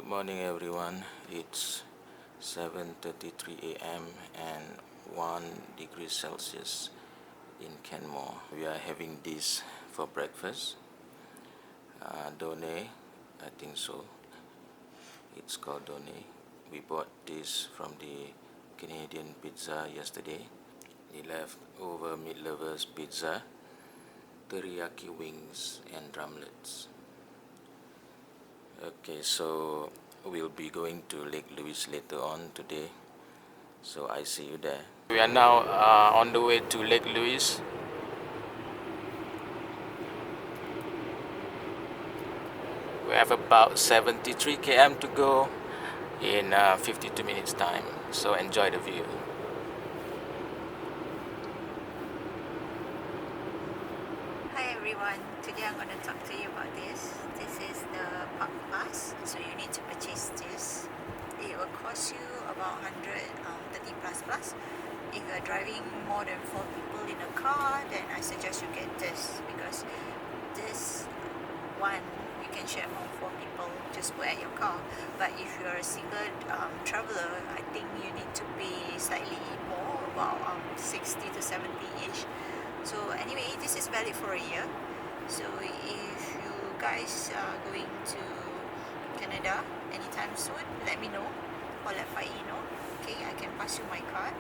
Morning everyone, it's 7:33 a.m. and 1 degree Celsius in Canmore. We are having this for breakfast. Done, I think so. It's called Done. We bought this from the Canadian pizza yesterday. The leftover meat lovers pizza, teriyaki wings and drumlets. Okay, so we'll be going to Lake Louise later on today, so I see you there. We are now on the way to Lake Louise. We have about 73 km to go in 52 minutes time, so enjoy the view. Hi everyone, today I'm going to talk to you about this. This is the park pass, so you need to purchase this. It will cost you about 130 plus. If you are driving more than 4 people in a car, then I suggest you get this, because this one you can share among 4 people, just put at your car. But if you are a single traveler, I think you need to pay slightly more, about 60 to 70 ish. So anyway, this is valid for a year. So if you guys are going to Canada anytime soon, let me know, or let Fai know. Okay, I can pass you my card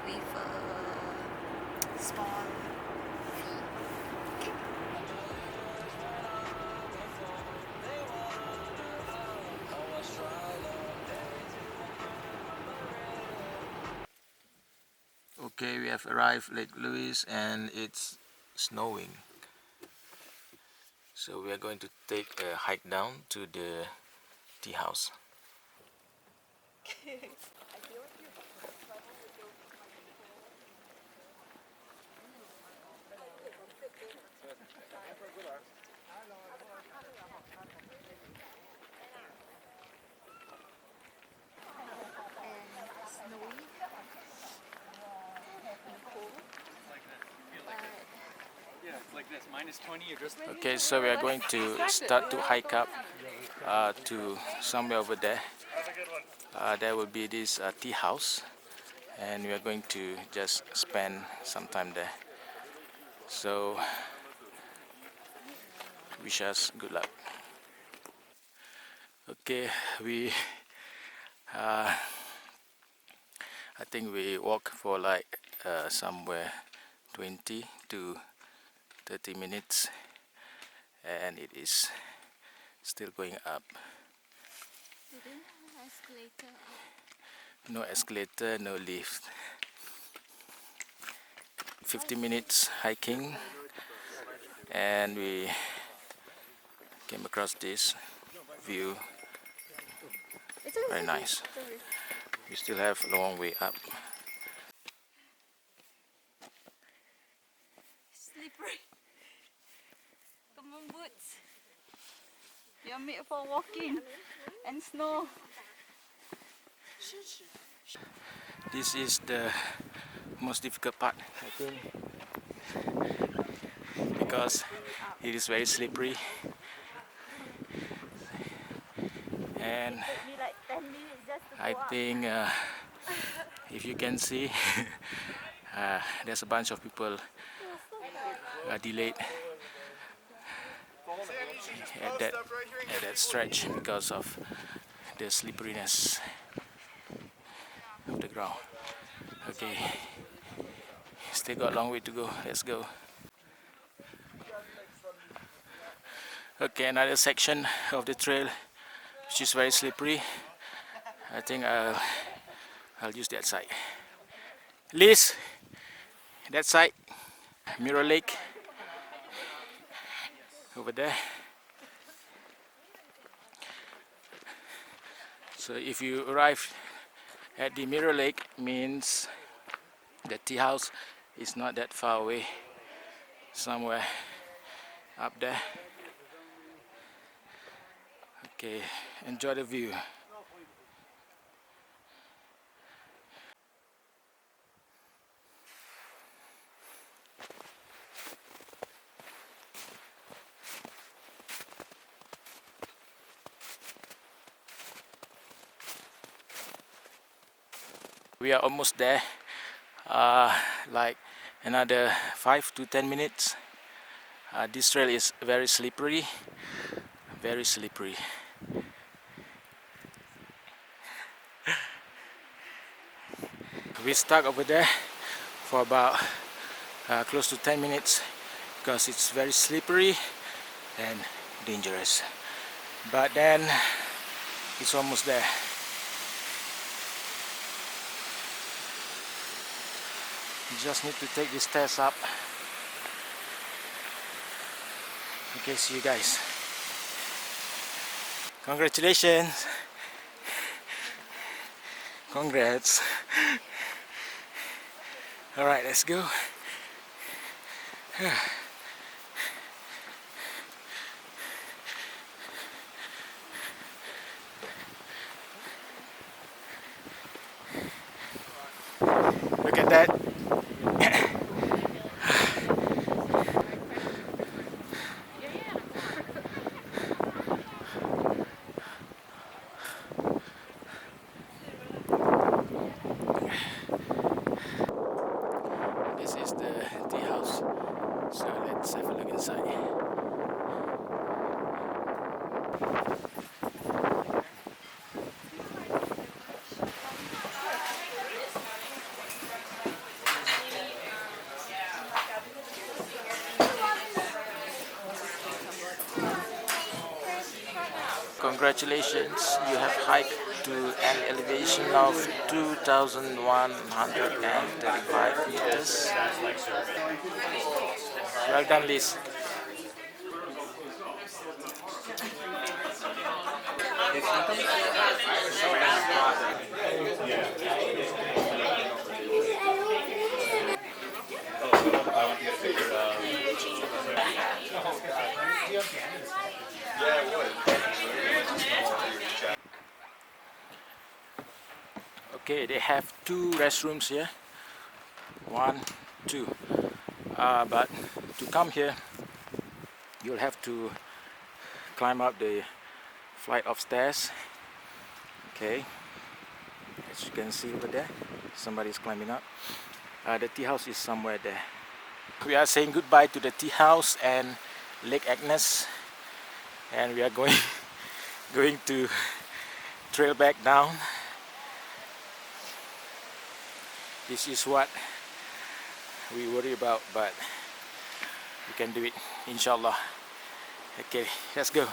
with a small fee. Okay. Okay, we have arrived Lake Louise and it's snowing. So we are going to take a hike down to the tea house. Okay, so we are going to start to hike up to somewhere over there. There will be this tea house, and we are going to just spend some time there. So wish us good luck. Okay, I think we walk for like somewhere 20 to 30 minutes, and it is still going up. No escalator, no lift. 50 minutes hiking, and we came across this view. Very nice. We still have a long way up. Slippery. Come on, boots. You're made for walking and snow. This is the most difficult part, I think, because it is very slippery, and I think if you can see there's a bunch of people delayed at that stretch because of the slipperiness of the ground. Okay, still got a long way to go. Let's go. Okay, another section of the trail which is very slippery. I think I'll use that side. Liz, that side. Mirror Lake over there. So if you arrive at the Mirror Lake, means the tea house is not that far away, somewhere up there. Okay, enjoy the view. We are almost there, like another 5 to 10 minutes. This trail is very slippery, very slippery. We stuck over there for about close to 10 minutes because it's very slippery and dangerous. But then it's almost there. You just need to take this stairs up. Okay, see you guys. Congratulations. Congrats. Alright, let's go. Look at that. This is the tea house. So let's have a look inside. Congratulations, you have hiked to an elevation of 2,135 meters. Well done, Liz. Okay, they have two restrooms here. 1, 2. But to come here, you'll have to climb up the flight of stairs. Okay, as you can see over there, somebody's climbing up. The tea house is somewhere there. We are saying goodbye to the tea house and Lake Agnes, and we are going to trail back down. This is what we worry about, but we can do it, inshallah. Okay, let's go.